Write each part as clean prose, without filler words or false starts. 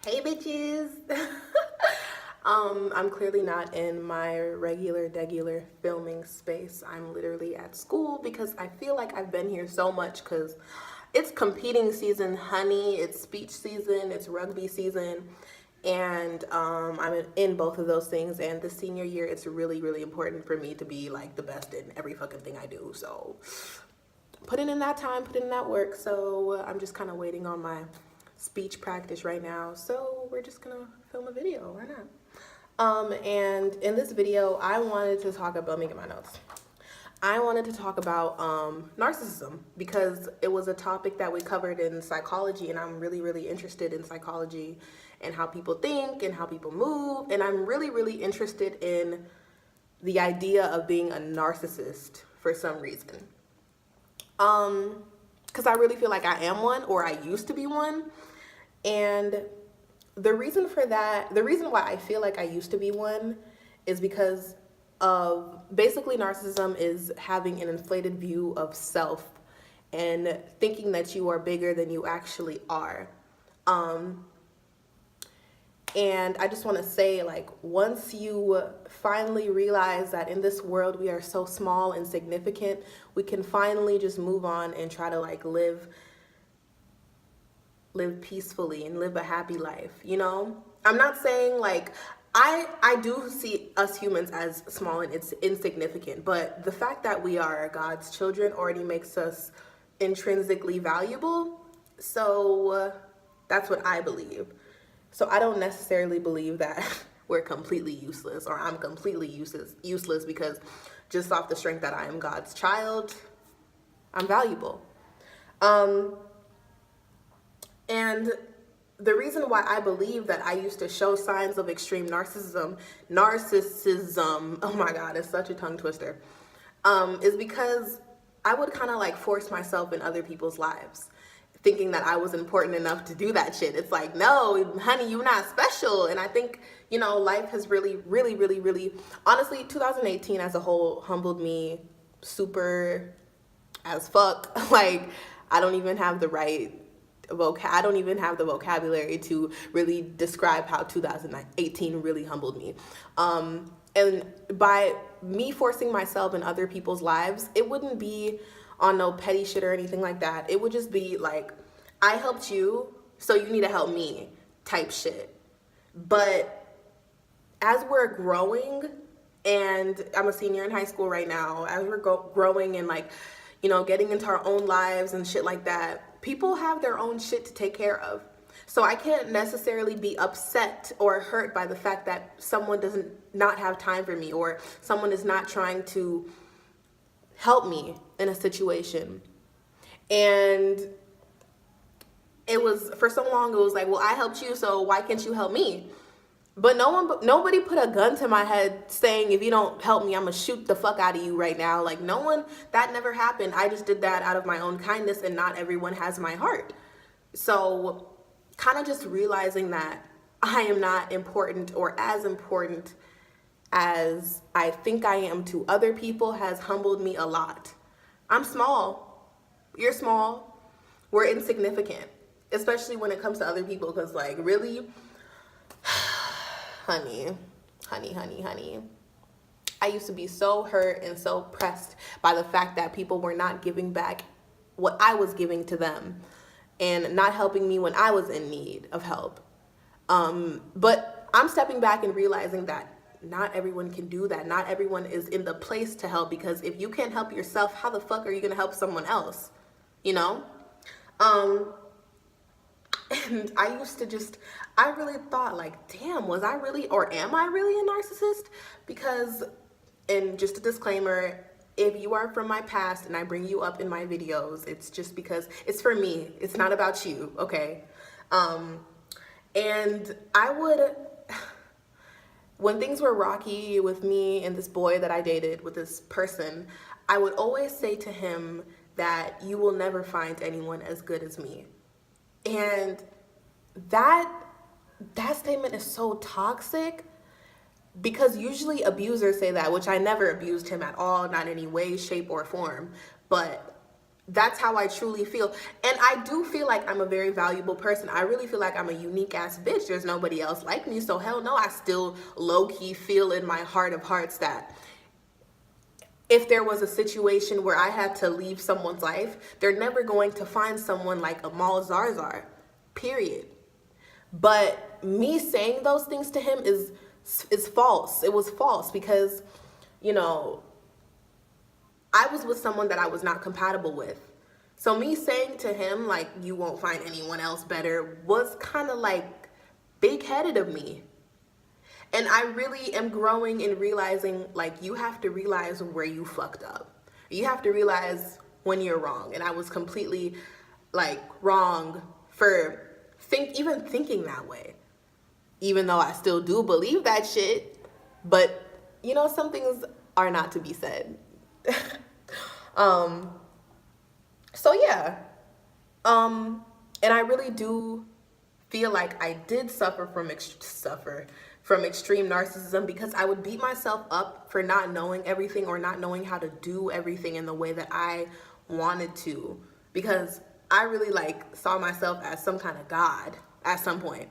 Hey bitches. I'm clearly not in my regular filming space. I'm literally at school because I feel like I've been here so much because it's competing season, honey. It's speech season, it's rugby season, and I'm in both of those things. And the senior year, it's really important for me to be like the best in every fucking thing I do. So putting in that time, putting in that work. So I'm just kind of waiting on my speech practice right now. So we're just gonna film a video. Why not? And in this video, I wanted to talk about, let me get my notes. I wanted to talk about narcissism because it was a topic that we covered in psychology, and I'm really interested in psychology and how people think and how people move, and I'm really interested in the idea of being a narcissist for some reason. Because I really feel like I am one, or I used to be one. And the reason for that, the reason why I feel like I used to be one is because of basically narcissism is having an inflated view of self and thinking that you are bigger than you actually are. And I just want to say, like, once you finally realize that in this world we are so small and significant, we can finally just move on and try to like live peacefully and live a happy life, you know? I'm not saying like I do see us humans as small and it's insignificant, but the fact that we are God's children already makes us intrinsically valuable. So that's what I believe. So I don't necessarily believe that we're completely useless or I'm completely useless because just off the strength that I am God's child, I'm valuable. And the reason why I believe that I used to show signs of extreme narcissism, oh my God, it's such a tongue twister, is because I would kind of like force myself in other people's lives, thinking that I was important enough to do that shit. It's like, no, honey, you're not special. And I think, you know, life has really, honestly, 2018 as a whole humbled me super as fuck. Like, I don't even have the vocabulary to really describe how 2018 really humbled me. And by me forcing myself in other people's lives, it wouldn't be on no petty shit or anything like that. It would just be like, I helped you, so you need to help me type shit. But as we're growing, and I'm a senior in high school right now, as we're growing and like, you know, getting into our own lives and shit like that, people have their own shit to take care of. So I can't necessarily be upset or hurt by the fact that someone doesn't not have time for me or someone is not trying to help me in a situation. And it was, for so long, it was like, well, I helped you, so why can't you help me? But nobody put a gun to my head saying, if you don't help me, I'm gonna shoot the fuck out of you right now. Like, no one, that never happened. I just did that out of my own kindness, and not everyone has my heart. So kind of just realizing that I am not important or as important as I think I am to other people has humbled me a lot. I'm small. You're small. We're insignificant, especially when it comes to other people, because like, really, honey, I used to be so hurt and so pressed by the fact that people were not giving back what I was giving to them and not helping me when I was in need of help. But I'm stepping back and realizing that not everyone can do that. Not everyone is in the place to help, because if you can't help yourself, how the fuck are you gonna help someone else? You know? And I used to just, I really thought like, damn, was I really, or am I really a narcissist? Because, and just a disclaimer, if you are from my past and I bring you up in my videos, it's just because it's for me. It's not about you, okay? And I would, when things were rocky with me and this boy that I dated with this person, I would always say to him that you will never find anyone as good as me. And that statement is so toxic, because usually abusers say that, which I never abused him at all, not in any way, shape, or form. But That's how I truly feel. And I do feel like I'm a very valuable person. I really feel like I'm a unique ass bitch. There's nobody else like me. So hell no, I still low key feel in my heart of hearts that if there was a situation where I had to leave someone's life, they're never going to find someone like Amal Zarzar, period. But me saying those things to him is false. It was false because, you know, I was with someone that I was not compatible with. So me saying to him, like, you won't find anyone else better, was kind of like big-headed of me. And I really am growing and realizing, like, you have to realize where you fucked up. You have to realize when you're wrong. And I was completely, like, wrong for even thinking that way. Even though I still do believe that shit. But, you know, some things are not to be said. So yeah, and I really do feel like I did suffer from extreme narcissism because I would beat myself up for not knowing everything or not knowing how to do everything in the way that I wanted to, because I really like saw myself as some kind of god at some point.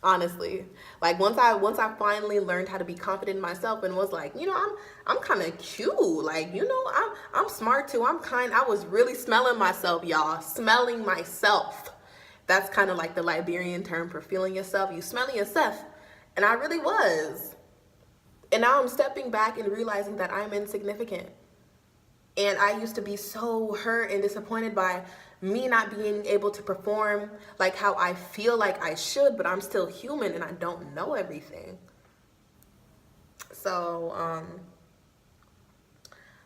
Honestly, like once I finally learned how to be confident in myself and was like, you know, I'm kind of cute, like, you know, I'm smart too, I was really smelling myself, y'all, smelling myself. That's kind of like the Liberian term for feeling yourself. You smelling yourself, and I really was. And now I'm stepping back and realizing that I'm insignificant. And I used to be so hurt and disappointed by me not being able to perform like how I feel like I should, but I'm still human and I don't know everything. So,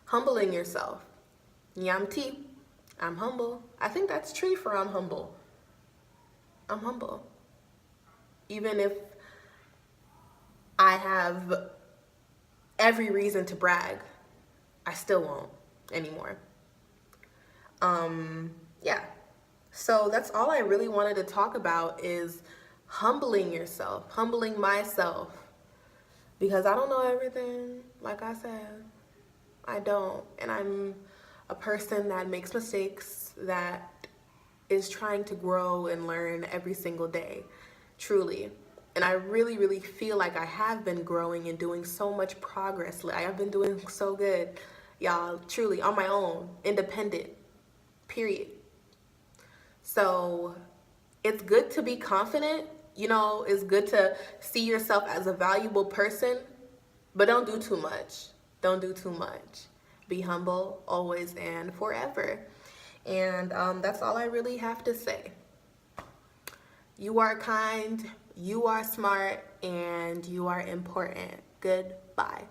humbling yourself. Yamti, I'm humble. I think that's true for I'm humble. I'm humble. Even if I have every reason to brag, I still won't anymore. Yeah. So that's all I really wanted to talk about is humbling yourself, humbling myself. Because I don't know everything, like I said. I don't. And I'm a person that makes mistakes, that is trying to grow and learn every single day, truly. And I really, really feel like I have been growing and doing so much progress. I have been doing so good, y'all, truly, on my own, independent, period. So it's good to be confident, you know, it's good to see yourself as a valuable person, but don't do too much. Don't do too much. Be humble always and forever. And that's all I really have to say. You are kind, you are smart, and you are important. Goodbye.